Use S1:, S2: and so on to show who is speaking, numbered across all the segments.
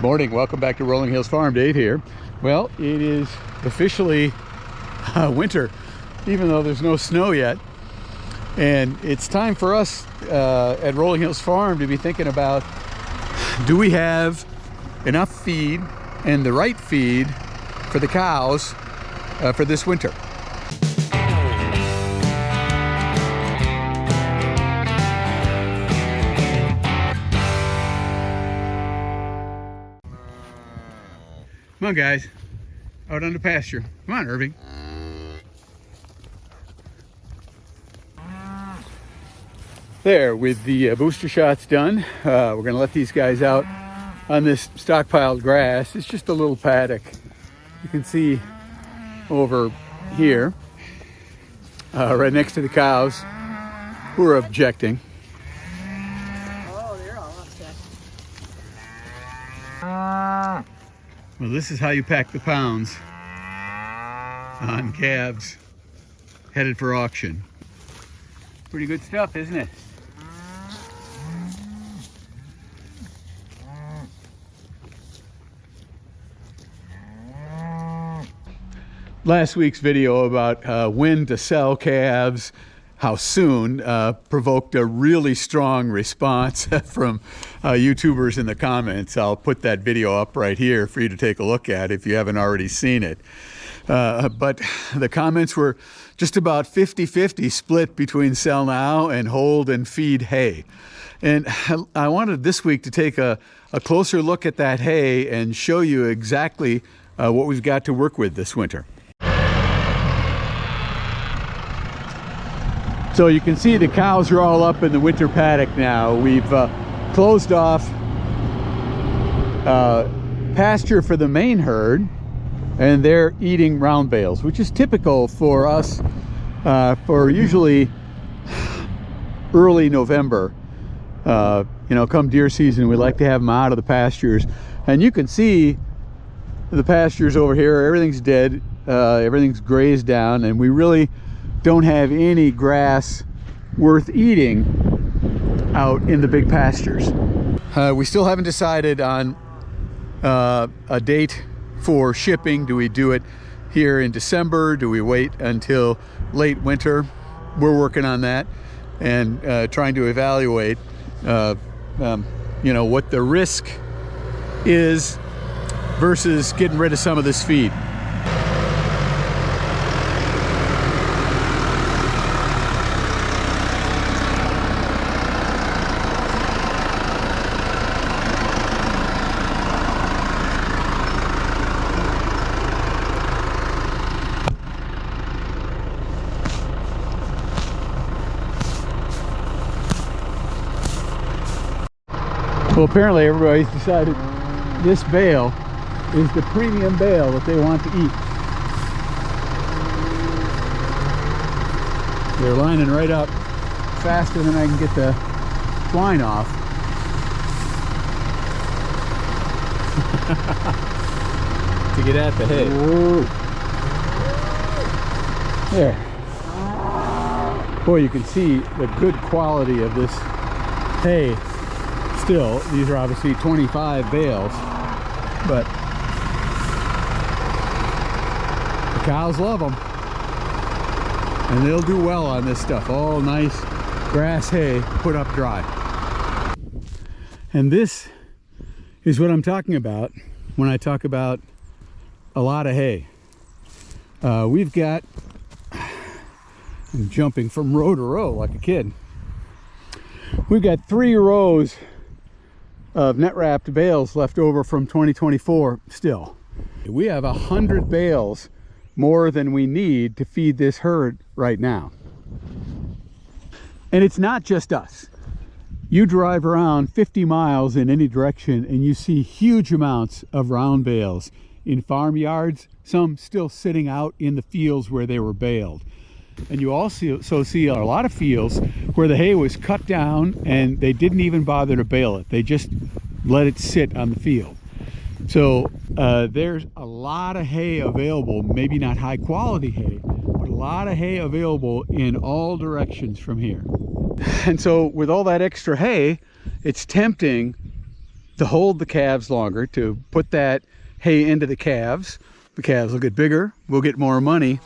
S1: Morning, welcome back to Rolling Hills Farm. Dave here. Well, it is officially winter, even though there's no snow yet. And it's time for us at Rolling Hills Farm to be thinking about, do we have enough feed and the right feed for the cows for this winter? Come on, guys, out on the pasture. Come on, Irving. There, with the booster shots done, we're gonna let these guys out on this stockpiled grass. It's just a little paddock. You can see over here, right next to the cows who are objecting.
S2: Oh, they're all upset.
S1: Well, this is how you pack the pounds on calves headed for auction. Pretty good stuff, isn't it? Last week's video about when to sell calves, how soon, provoked a really strong response from YouTubers in the comments. I'll put that video up right here for you to take a look at if you haven't already seen it. But the comments were just about 50-50 split between sell now and hold and feed hay. And I wanted this week to take a closer look at that hay and show you exactly what we've got to work with this winter. So you can see the cows are all up in the winter paddock now. We've closed off pasture for the main herd, and they're eating round bales, which is typical for us for usually early November. You know, come deer season, we like to have them out of the pastures. And you can see the pastures over here, everything's dead, everything's grazed down, and we really don't have any grass worth eating out in the big pastures. We still haven't decided on a date for shipping. Do we do it here in December? Do we wait until late winter? We're working on that and trying to evaluate you know, what the risk is versus getting rid of some of this feed. Well, apparently everybody's decided this bale is the premium bale that they want to eat. They're lining right up faster than I can get the twine off. To get at the hay. Whoa. There. Boy, you can see the good quality of this hay. Still, these are obviously 25 bales, but the cows love them, and they'll do well on this stuff. All nice grass hay put up dry. And this is what I'm talking about when I talk about a lot of hay. We've got, I'm jumping from row to row like a kid. We've got 3 rows of net wrapped bales left over from 2024 still. We have 100 bales more than we need to feed this herd right now. And it's not just us. You drive around 50 miles in any direction and you see huge amounts of round bales in farmyards, some still sitting out in the fields where they were baled. And you also see a lot of fields where the hay was cut down and they didn't even bother to bale it. They just let it sit on the field. So there's a lot of hay available, maybe not high quality hay, but a lot of hay available in all directions from here. And so with all that extra hay, it's tempting to hold the calves longer, to put that hay into the calves. The calves will get bigger, we'll get more money,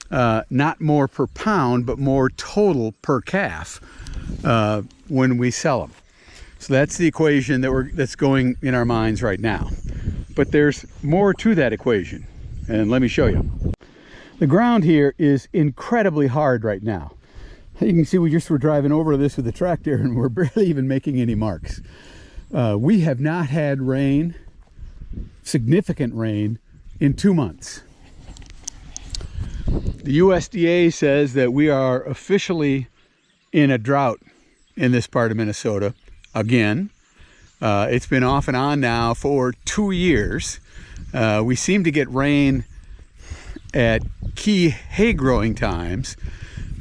S1: not more per pound, but more total per calf when we sell them. So that's the equation that's going in our minds right now. But there's more to that equation, and let me show you. The ground here is incredibly hard right now. You can see we just were driving over this with the tractor and we're barely even making any marks. We have not had rain, significant rain, in 2 months. The USDA says that we are officially in a drought in this part of Minnesota again. It's been off and on now for 2 years. We seem to get rain at key hay growing times,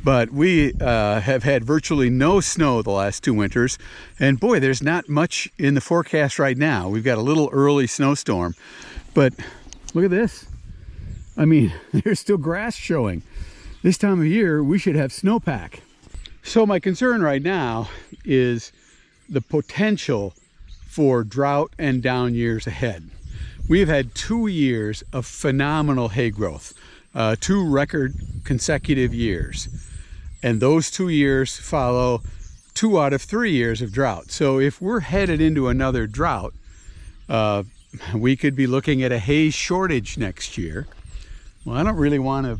S1: but we have had virtually no snow the last 2 winters, and boy, there's not much in the forecast right now. We've got a little early snowstorm, but look at this. I mean, there's still grass showing. This time of year we should have snowpack. So my concern right now is the potential for drought and down years ahead. We've had 2 years of phenomenal hay growth, 2 record consecutive years. And those 2 years follow 2 out of 3 years of drought. So if we're headed into another drought, we could be looking at a hay shortage next year. Well, I don't really want to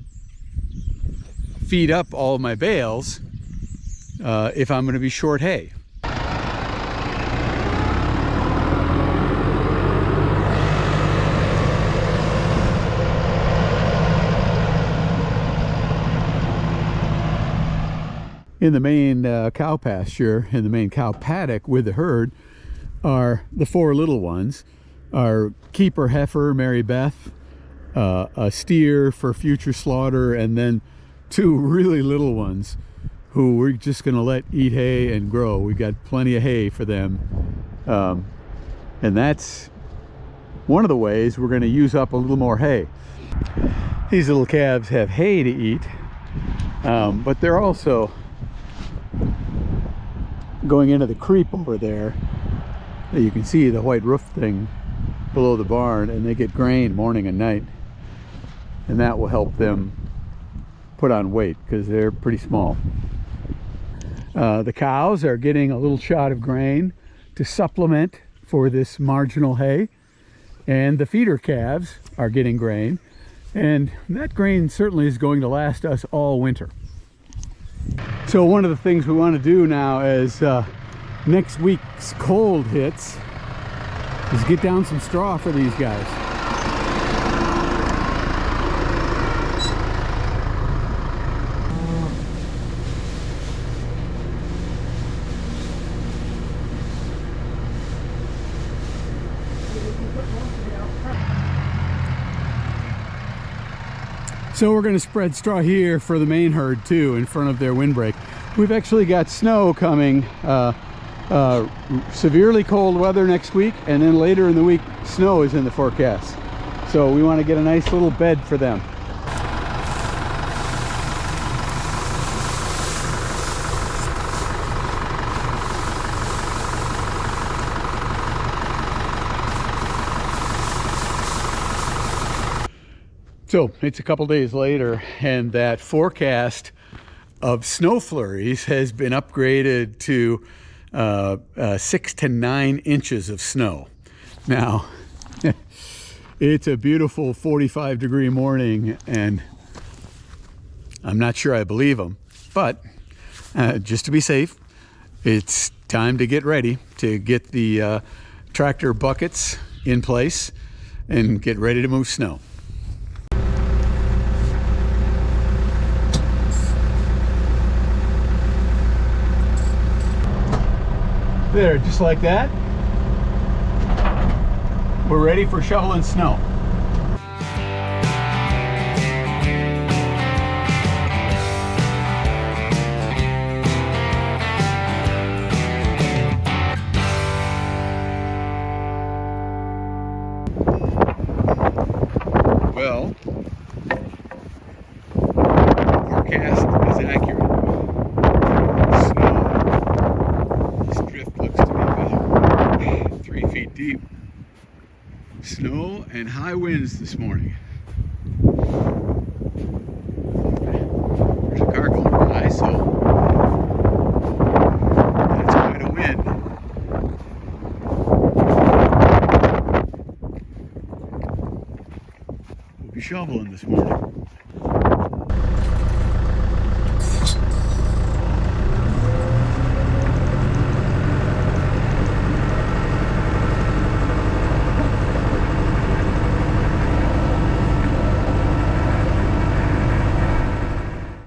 S1: feed up all of my bales if I'm going to be short hay. In the main cow pasture, in the main cow paddock with the herd, are the 4 little ones. Our keeper heifer, Mary Beth, a steer for future slaughter, and then 2 really little ones who we're just going to let eat hay and grow. We've got plenty of hay for them. And that's one of the ways we're going to use up a little more hay. These little calves have hay to eat, but they're also going into the creep over there. You can see the white roof thing below the barn, and they get grain morning and night, and that will help them put on weight because they're pretty small. The cows are getting a little shot of grain to supplement for this marginal hay, and the feeder calves are getting grain, and that grain certainly is going to last us all winter. So one of the things we want to do now as next week's cold hits is get down some straw for these guys. So we're going to spread straw here for the main herd too, in front of their windbreak. We've actually got snow coming, severely cold weather next week, and then later in the week snow is in the forecast. So we want to get a nice little bed for them. So it's a couple days later, and that forecast of snow flurries has been upgraded to 6 to 9 inches of snow. Now, it's a beautiful 45-degree morning, and I'm not sure I believe them, but just to be safe, it's time to get ready to get the tractor buckets in place and get ready to move snow. There, just like that. We're ready for shoveling snow. Well, forecast is accurate. Snow. This drift looks to be about 3 feet Snow and high winds this morning. There's a car going by, so that's quite a wind. We'll be shoveling this morning.